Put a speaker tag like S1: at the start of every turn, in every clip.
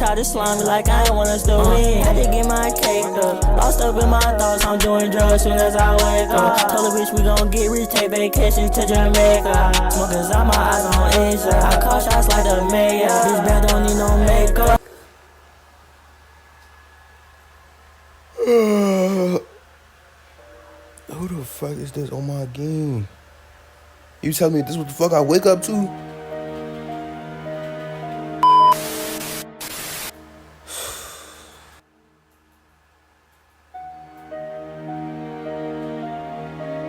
S1: try to slime me like I ain't wanna still win. Had to get my cake up. Lost up in my thoughts, I'm doing drugs soon as I wake up. Told the bitch we gon' get rich, take vacation to Jamaica. Smoking out my eyes on Asia. I call shots like the mayor. This band don't need no makeup.
S2: Who the fuck is this on my game? You tell me this what the fuck I wake up to?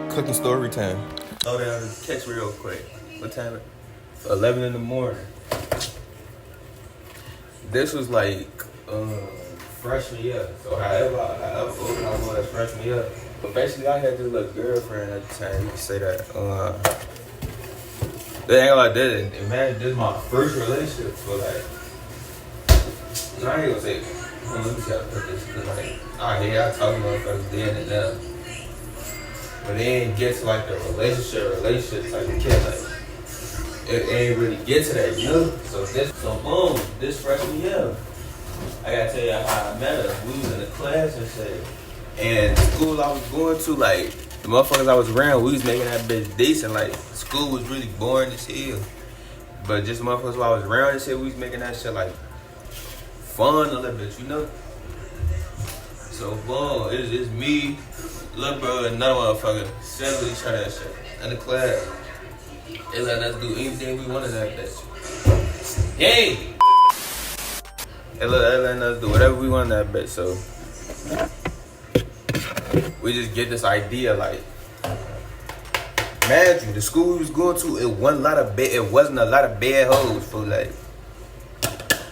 S2: Cooking story time. Oh, down to catch me real quick. What time? 11 in the morning. This was like freshman year. So however old I was freshman year. But basically I had this little girlfriend at the time. You can say that. They ain't like that. And man, this is my first relationship. So like, I ain't gonna say. Let me see how to put this. Cause like, I talk to motherfuckers then and now. But it ain't get to like the relationship type of kid. Like, it ain't really get to that, you know? So boom, this freshman year, I gotta tell you how I met her. We was in a class and shit. And the school I was going to, like, the motherfuckers I was around, we was making that bitch decent. Like, school was really boring as hell. But just motherfuckers who I was around and shit, we was making that shit, like, fun a little bit, you know? So, boom, it's me, little bro, and another motherfucker, settle each other that shit in the class. They letting us do anything we wanted that bitch. Yay! They letting us do whatever we wanted that bitch, so we just get this idea, like, imagine the school we was going to, it wasn't a lot of bad hoes, for like,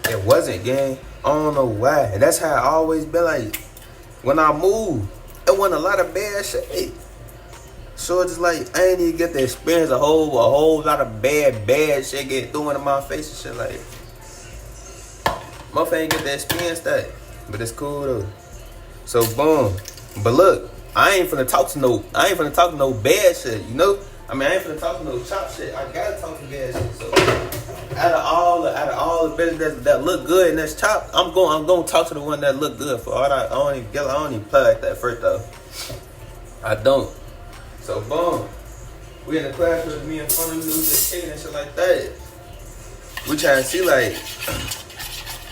S2: it wasn't, gang. I don't know why, and that's how I always been. Like, when I moved, it wasn't a lot of bad shit. So it's just like I ain't even get to experience a whole lot of bad shit get thrown in my face and shit. Like, motherfucker ain't get to experience that, but it's cool though. So boom, but look, I ain't finna talk to no bad shit, you know. I mean, I ain't finna talk to no chop shit. I gotta talk to bad shit. So out of all the bitches that look good and that's chop, I'm gonna talk to the one that look good. For all I don't even play like that first though. I don't. So boom, we in the classroom, me and Funny we just kicking and shit like that. We trying to see like,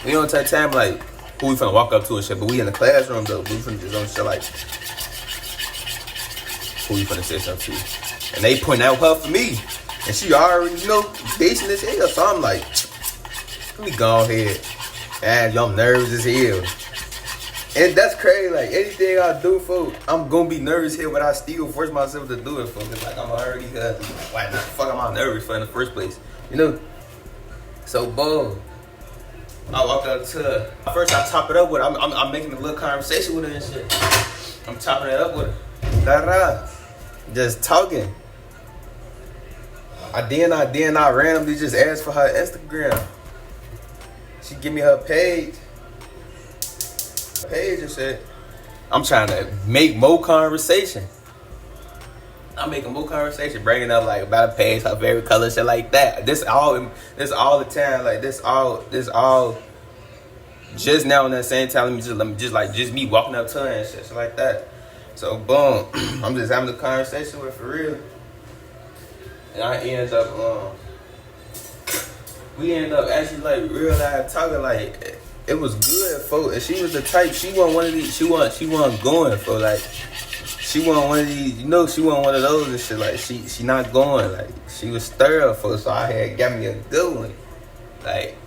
S2: we don't take time like who we finna walk up to and shit, but we in the classroom though. We finna just on shit like who we finna say something to. And they point out her for me. And she already, you know, decent as hell. So I'm like, let me go ahead. And I'm nervous as hell. And that's crazy. Like, anything I do for, I'm gonna be nervous here, but I still force myself to do it for. It's like, I'm already, why the fuck am I nervous for in the first place? You know? So, boom. I walked up to her. First, I top it up with her. I'm making a little conversation with her and shit. I'm chopping it up with her. Da-da. Just talking. I randomly just asked for her Instagram. She give me her page and shit. I'm trying to make more conversation. I'm making more conversation, bringing up like about a page, her favorite color, shit like that. This all the time, like this all just now in that same time. Just me walking up to her and shit like that. So boom, I'm just having a conversation with her for real. And I end up, we end up actually like real life talking. Like, it was good, folks. And she was the type, she wasn't one of these, she wasn't going for like, she wasn't one of these, you know, she wasn't one of those and shit. Like, she not going, like, she was thorough, folks. So I had got me a good one. Like,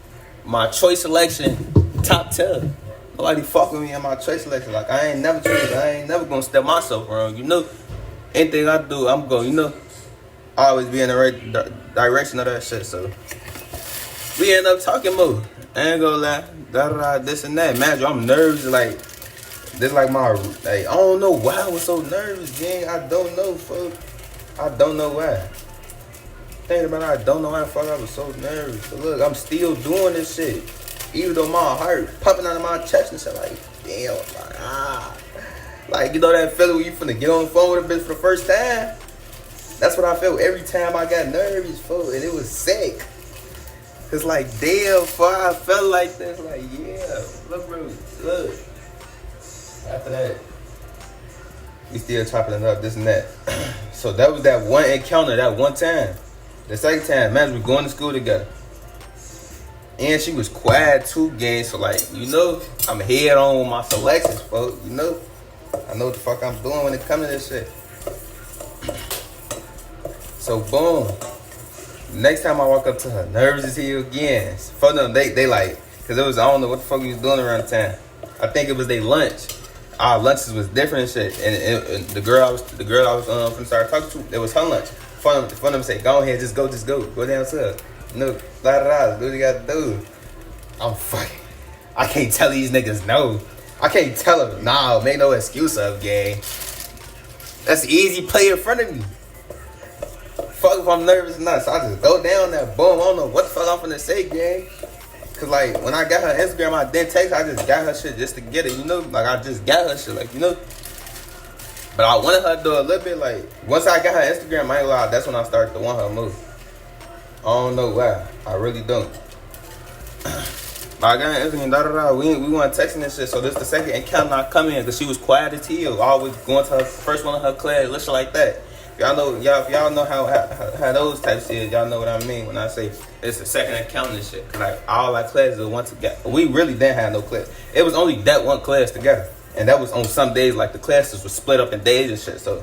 S2: my choice selection, top 10. Nobody fuck with me in my choice selection. Like, I ain't never gonna step myself wrong, you know. Anything I do, I'm going, you know, always be in the right direction of that shit. So we end up talking more. I ain't gonna lie, this and that. Man, I'm nervous. Like, this like my, like, I don't know why I was so nervous, gang. I don't know, folks. I don't know why. Thinking about it, I don't know why the fuck I was so nervous. But look, I'm still doing this shit. Even though my heart pumping out of my chest and shit, like, damn, like, you know that feeling when you finna get on the phone with a bitch for the first time? That's what I felt every time I got nervous, folks, and it was sick. Cause like damn, before I felt like this, like yeah, look bro, look. After that, we still chopping it up, this and that. So that was that one encounter, that one time. The second time, man, we going to school together. And she was quiet too, gang. So like, you know, I'm head on with my selections, folks. You know, I know what the fuck I'm doing when it comes to this shit. So boom. Next time I walk up to her, nervous as hell again. For them, they like, cause it was, I don't know what the fuck we was doing around the time. I think it was their lunch. Our lunches was different and shit. And the girl I was finna start talking to, it was her lunch. For them to say, go ahead, just go down to her. You know, do what you gotta do. I'm fucking, I can't tell these niggas no. I can't tell them, nah, make no excuse up, gang. That's easy play in front of me. Fuck if I'm nervous or not, so I just go down there, boom, I don't know what the fuck I'm finna say, gang. Cause like, when I got her Instagram, I didn't text her, I just got her shit just to get it, you know? Like, I just got her shit, like, you know? But I wanted her to do a little bit, like, once I got her Instagram, I ain't lie, that's when I started to want her to move. I don't know why, I really don't. But I got her Instagram, we weren't texting this shit, so this the second encounter I come in, cause she was quiet as hell, always going to her first one of her class, shit like that. Y'all know, y'all know how those types is. Y'all know what I mean when I say it's the second accounting and shit. Like all our classes are one together. We really didn't have no class. It was only that one class together, and that was on some days. Like the classes were split up in days and shit. So,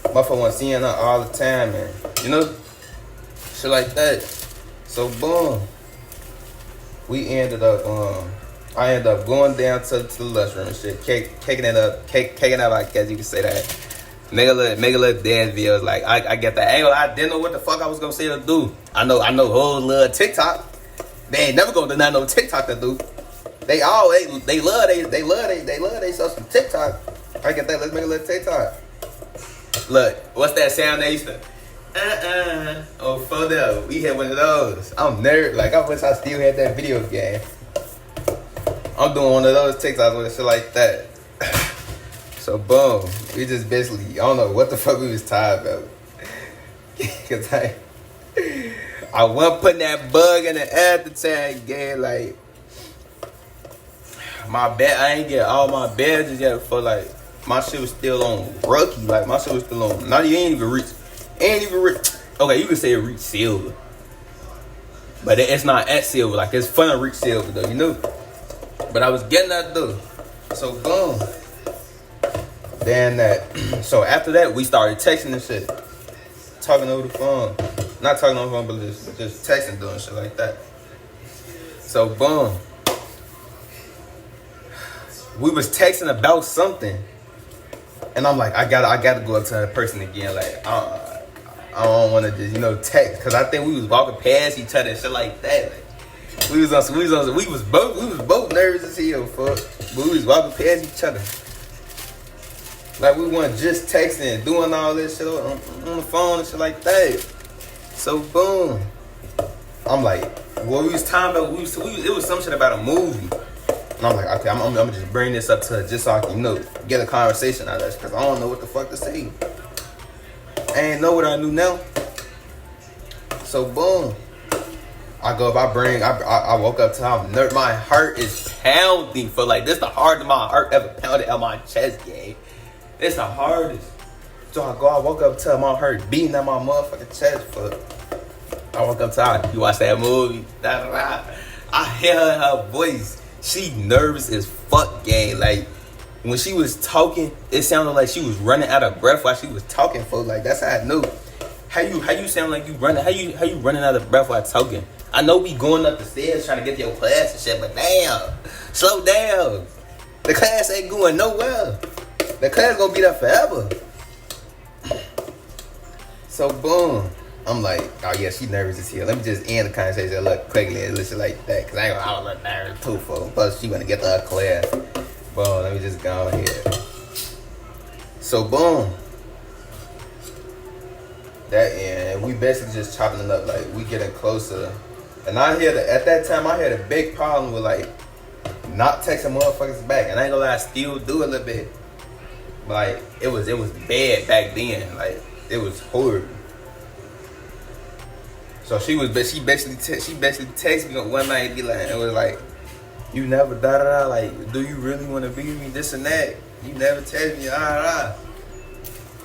S2: motherfucker was seeing her all the time, and you know, shit like that. So boom, we ended up. I ended up going down to the lunchroom and shit, caking it up, I guess you can say that. Make a little dance videos. Like I get that angle. I didn't know what the fuck I was gonna say to do. I know whole little TikTok. They ain't never gonna deny no TikTok to do. They love they social TikTok. I get that. Let's make a little TikTok. Look, what's that sound they used to? Oh, photo. We had one of those. I'm nerd. Like I wish I still had that video game. I'm doing one of those TikToks with shit like that. So boom, we just basically, I don't know what the fuck we was tired about. Cause I wasn't putting that bug in the air at the time, gang. Like my bed, I ain't get all my badges yet for like my shit was still on rookie. Like my shit was still on. Not ain't even reach. Okay, you can say it reach silver, but it's not at silver. Like it's fun to reach silver though, you know. But I was getting that though. So boom. Then so after that, we started texting and shit. Talking over the phone. Not talking on the phone, but just texting, doing shit like that. So, boom. We was texting about something. And I'm like, I gotta go up to that person again. Like, I don't want to just, text. Because I think we was walking past each other and shit like that. Like, we was both nervous as hell, fuck. But we was walking past each other. Like, we weren't just texting, doing all this shit on the phone and shit like that. So, boom. I'm like, what we was talking about, it was some shit about a movie. And I'm like, okay, I'm gonna just bring this up to her just so I can, get a conversation out of this. Because I don't know what the fuck to say. I ain't know what I knew now. So, boom. I go up, I woke up to her. My heart is pounding for like, this the hardest my heart ever pounded out my chest, gang. It's the hardest. So I woke up to my heart beating at my motherfucking chest. I woke up to her. You watch that movie? I hear her voice. She nervous as fuck, gang. Like when she was talking, it sounded like she was running out of breath while she was talking. Folks, like that's how I knew. How you sound like you running? How you running out of breath while talking? I know we going up the stairs trying to get to your class and shit, but damn, slow down. The class ain't going nowhere. The class gonna be there forever. So boom, I'm like, oh yeah, she nervous as hell. Let me just end the conversation a little quickly and listen like that, cause I was a little nervous too, for. Plus she wanna get to her class. Boom, let me just go ahead. So boom, that end, we basically just chopping it up, like we getting closer. And at that time I had a big problem with like not texting motherfuckers back, and I ain't gonna lie, I still do a little bit. Like it was bad back then. Like it was horrible. So she basically texted me one night and be like, it was like, you never da da da, like, do you really want to be with me, this and that? You never text me, no,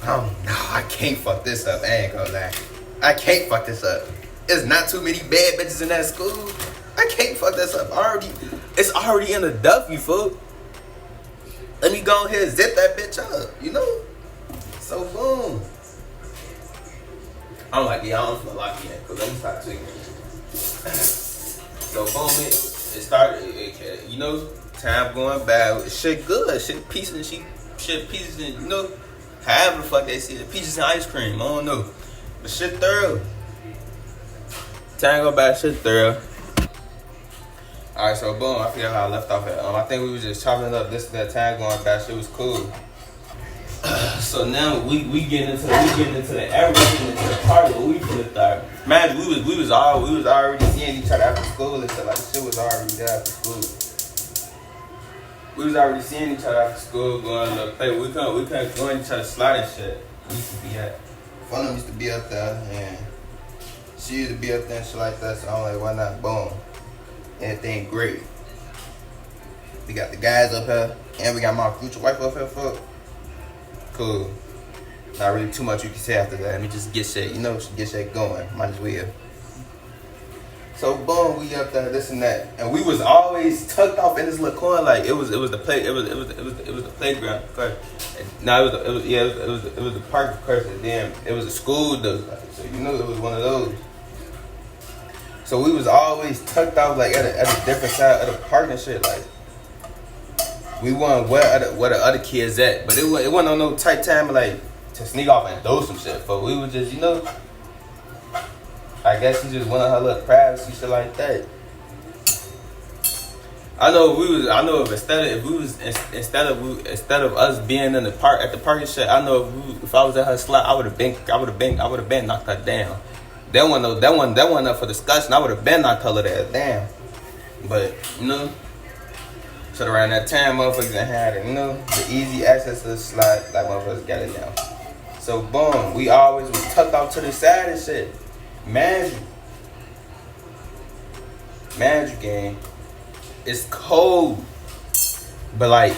S2: I can't fuck this up. I ain't gonna lie. I can't fuck this up. There's not too many bad bitches in that school. I can't fuck this up. It's already in the Duffy, fool. Let me go ahead and zip that bitch up, you know? So boom. I'm like, yeah, I don't feel lucky yet, cause let me start tweaking. So boom, it started, you know, time going bad. Shit good, shit pieces and, you know, however the fuck they see it, peaches and ice cream, I don't know. But shit thorough. Time go by, shit thorough. Alright, so boom, I forgot how I left off at. I think we was just chopping it up this and that, time going by, shit was cool. So now we getting into the everything into the party, but we finna start. Man, we was already seeing each other after school and stuff, like shit was already there after school. We was already seeing each other after school, going to play. We couldn't go in each other's slide and shit. We used to be at. One of them used to be up there, and she used to be up there and shit like that, so I'm like, why not? Boom. Everything great. We got the guys up here, and we got my future wife up here, fuck. Cool. Not really too much you can say after that. Let me just get shit, you know, get shit going. Might as well. So boom, we up there, this and that, and we was always tucked off in this little corner, like it was the playground. No, it was the park of course. And then it was a school though, like, so you know it was one of those. So we was always tucked off like at a different side of the park and shit, like. We wasn't where the other kids at, but it wasn't on no tight time like to sneak off and do some shit. But we was just, you know, I guess she just wanted her little privacy, shit like that. I know if instead of us being in the park at the park and shit, I know if I was at her slot, I would have been knocked her down. That wasn't up for discussion. I would have been knocked her little ass down. But you know. So around that time, motherfuckers done had it, you know, the easy access to the slide, like motherfuckers got it now. So boom, we always was tucked off to the side and shit. Magic game. It's cold, but like,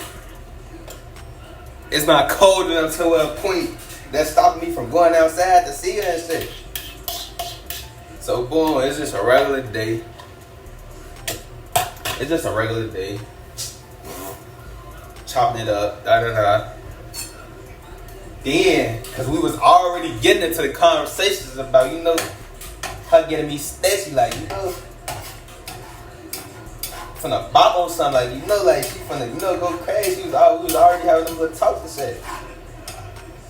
S2: it's not cold enough to a point that's stopping me from going outside to see her and shit. So boom, it's just a regular day. Chopping it up, Then, cause we was already getting into the conversations about, you know, her getting me sketchy, like, you know, finna bop on something, like, you know, like she finna, you know, go crazy. We was already having them little talks and shit.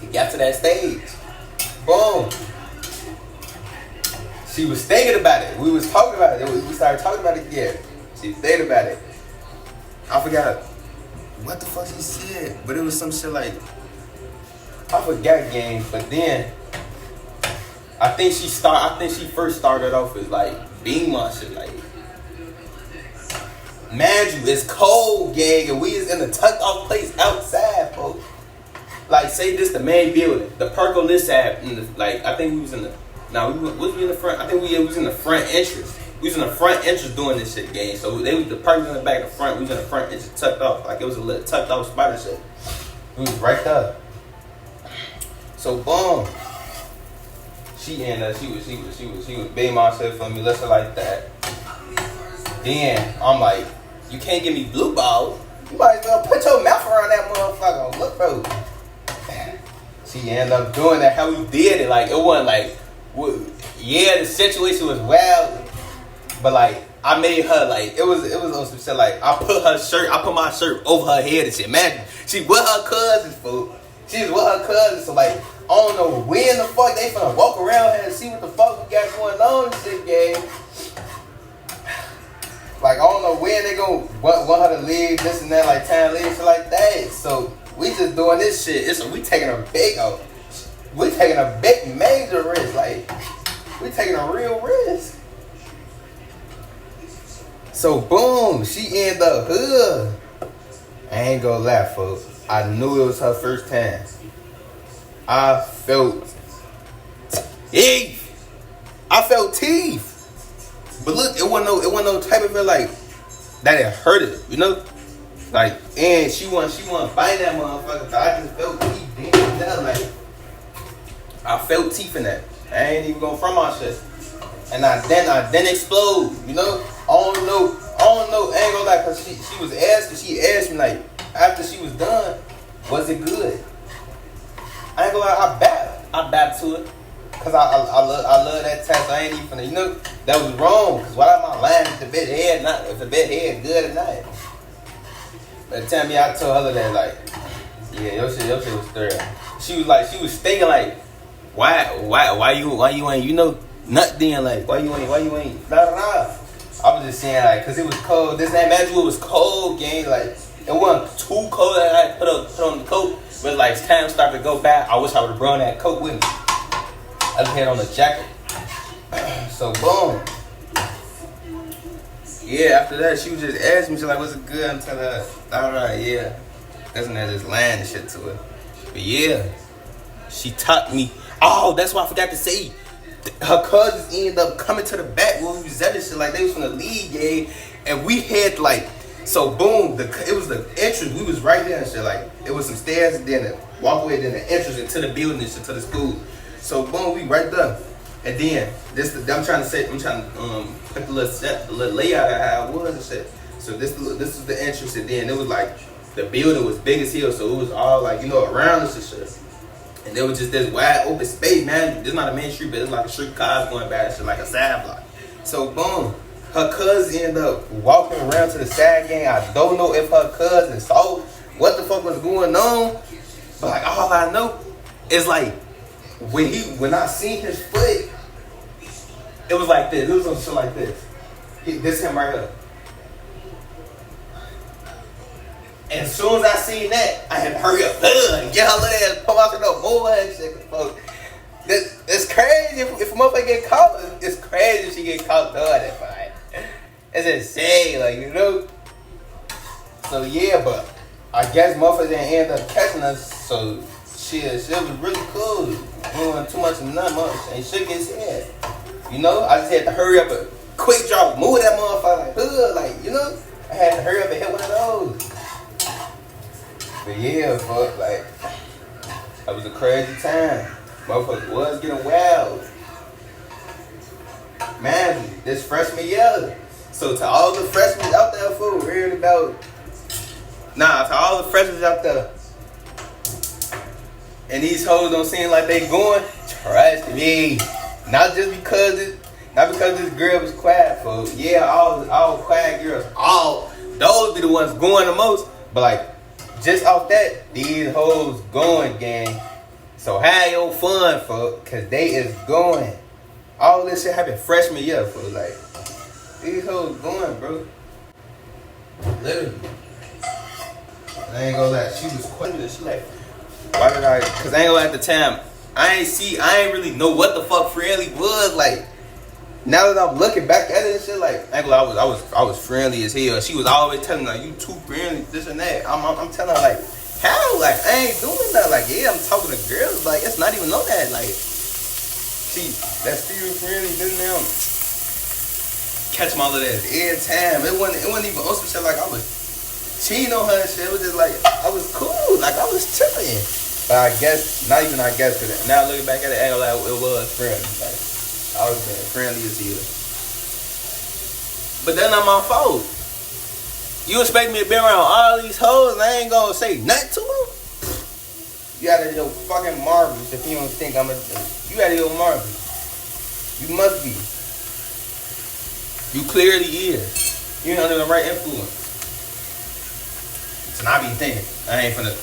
S2: It got to that stage. Boom. She was thinking about it. We was talking about it. We started talking about it again. She was thinking about it. I forgot what the fuck she said, but it was some shit like, I forgot game, but then I think she first started off as like being my shit, like, man, it's cold, gang, and we is in a tucked off place outside, folks. Like, say this the main building, the perk on this side, like, I think we was in the, was we in the front? I think we was in the front entrance. We was in the front entrance doing this shit, gang. So the park was in the back of the front. We was in the front entrance tucked off. Like it was a little tucked off spot and shit. We was right there. So boom. She was being myself for me, listen like that. Then I'm like, you can't give me blue balls. You might as well put your mouth around that motherfucker. Look, bro. She ended up doing that how we did it. Like it wasn't like, yeah, the situation was wild. But like I made her like it was on some shit like I put my shirt over her head and shit. Man, she with her cousins, fool. She was with her cousins, so like I don't know when the fuck they finna walk around here and see what the fuck we got going on and shit, gang. Like I don't know when they gon' want her to leave, this and that, like time leave, shit like that. So we just doing this shit. We taking a big major risk, like we taking a real risk. So boom, she ended up hood. I ain't gonna lie, folks. I knew it was her first time. I felt I felt teeth. But look, it wasn't no type of it like that it hurted, you know? Like, and she wasn't biting that motherfucker, so I just felt teeth down, like, I felt teeth in that. I ain't even gonna front my shit. And I then explode, you know? I don't know, I ain't gonna lie, cause she asked me like, after she was done, was it good? I ain't gonna lie, I back to it. Cause I love that test. I ain't even finna, you know, that was wrong. Cause why am I lying if the bed head good or not? By the time I told her that, like, yeah, your shit was thorough. She was thinking like, why you ain't, you know, nut then, like, why you ain't, da da da. I was just saying, like, cause it was cold. This ain't magic, it was cold, gang. Like, it wasn't too cold that I put on the coat, but like, as time started to go by, I wish I would've brought that coat with me. I just had on a jacket. So boom. Yeah, after that, she was just asking me, she's like, what's it good? I'm telling her, alright, yeah. That's when I just lying and shit to her. But yeah, she taught me. Oh, that's why I forgot to say. Her cousins ended up coming to the back when we was at this shit, like they was from the league, yeah. And we had like, so boom, it was the entrance. We was right there and shit, like it was some stairs and then the walkway, then the entrance into the building and shit, to the school. So boom, we right there. And then I'm trying to put the little layout of how it was and shit. So this is the entrance, and then it was like the building was big as hell, so it was all like, you know, around us and shit. And there was just this wide open space, man. It's not a main street, but it's like a street cars going by and shit, like a side block. So boom, her cousin ended up walking around to the side gang. I don't know if her cousin saw what the fuck was going on, but like all I know is like when I seen his foot, it was like this. It was some shit like this. This him right here. And as soon as I seen that, I had to hurry up and get her little ass pop out no more and shit. It's crazy if a motherfucker get caught. It's crazy if she get caught doing that fight. It's insane, like, you know. So yeah, but I guess motherfuckers didn't end up catching us. So shit was really cool. We wasn't too much of nothing much, and shit gets head. You know, I just had to hurry up and quick drop, move that motherfucker like hood, like, you know. I had to hurry up and hit one of those. But yeah, fuck, like, that was a crazy time. Motherfucker was getting wild. Man, this freshman year. So to all the freshmen out there, fool, worried about. To all the freshmen out there. And these hoes don't seem like they going. Trust me. Not because this girl was quiet, fool. Yeah, all quiet girls, those be the ones going the most. But like, just off that, these hoes going, gang. So have your fun, fuck, cause they is going. All this shit happened freshman year, fuck. Like, these hoes going, bro. Literally. I ain't gonna lie, she was questioning. She like, why did I? Cause I ain't gonna lie, at the time, I ain't really know what the fuck friendly was. Like, now that I'm looking back at it and shit, like, I ain't gonna lie, I was friendly as hell. She was always telling me like, you too friendly, this and that. I'm telling her like, how? Like, I ain't doing that. Like, yeah, I'm talking to girls. Like, it's not even know that. Like, see, that's still friendly. This now, catch my little ass every time. It wasn't even on some shit like I was cheating on her and shit. It was just like, I was cool. Like, I was chilling. But I guess, not even I guess, cause now looking back at it, I ain't gonna lie, it was friendly. Like, I was being friendly as hell. But that's not my fault. You expect me to be around all these hoes and I ain't gonna say nothing to them? You out of your fucking marbles if you don't think I'm you out of your marbles. You must be. You clearly is. You under the right influence. And I be thinking, I ain't finna.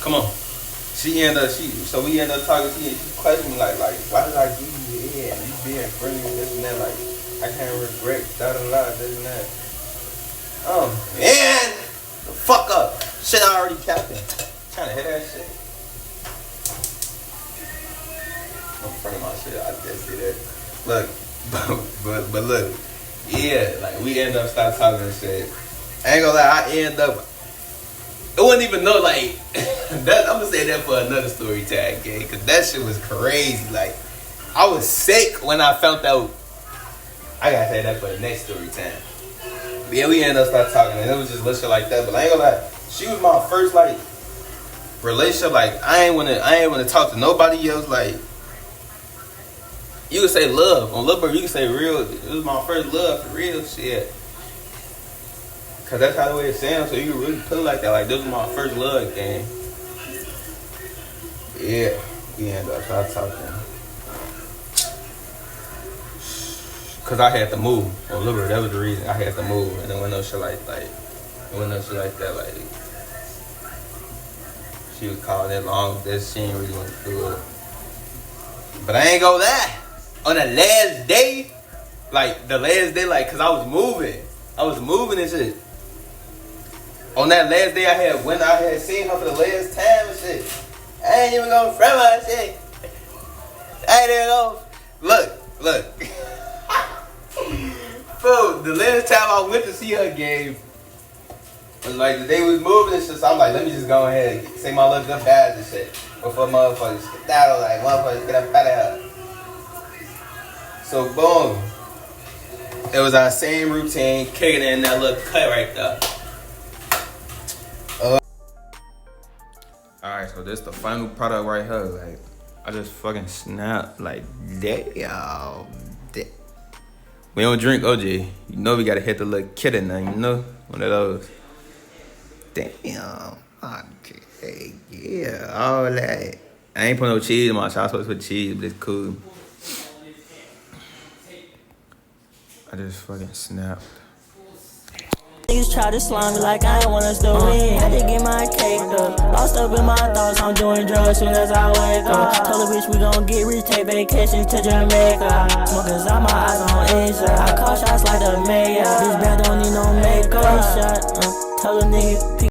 S2: Come on. So we end up talking. She questioned me like, why did I give you the head? You being friendly and this and that. Like, I can't regret this and that. Man, the fuck up. Shit, I already capped it. Trying to hit that shit. I'm front of my shit. I did see that. Look, but look, yeah, like we end up start talking and shit. I ain't gonna lie, I end up. It wasn't even no like that. I'm gonna say that for another story tag, gang, cause that shit was crazy. Like I was sick when I found out. I gotta say that for the next story time. But yeah, we ended up start talking, and it was just little shit like that. But I ain't gonna lie, she was my first like relationship. Like I ain't wanna talk to nobody else. Like you could say love on Lil Bird, you could say real. It was my first love for real shit. Cause that's how the way it sounds. So you can really put it like that. Like this was my first love game. Yeah, we ended up start talking. Cause I had to move on Lil Bird. That was the reason I had to move. And then when no shit like that, like she was calling it long. That she ain't really want to do it. But I ain't gonna lie. On the last day, like cause I was moving and shit. On that last day when I had seen her for the last time and shit, I ain't even gonna front her and shit. I ain't even gonna look. Bro, the last time I went to see her game was like the day we was moving and shit, so I'm like, let me just go ahead and say my little goodbyes and shit before motherfuckers get out, like motherfuckers get up out of here. So boom, it was our same routine, kicking in that little cut right there. Alright, so this the final product right here. Like, I just fucking snapped. Like, damn. We don't drink OJ. You know we gotta hit the little kid in there, you know? One of those. Damn. Okay, yeah, all that. I ain't put no cheese in my shot. I was supposed to put cheese, but it's cool. I just fucking snapped.
S1: Niggas try to slime me like I ain't want us to win. Had to get my cake up. Lost up in my thoughts, I'm doing drugs soon as I wake up. Told the bitch we gon' get rich, take vacation to Jamaica. Smoking out my eyes on inside. I call shots like the mayor. This bad don't need no makeup. Shot, tell the nigga.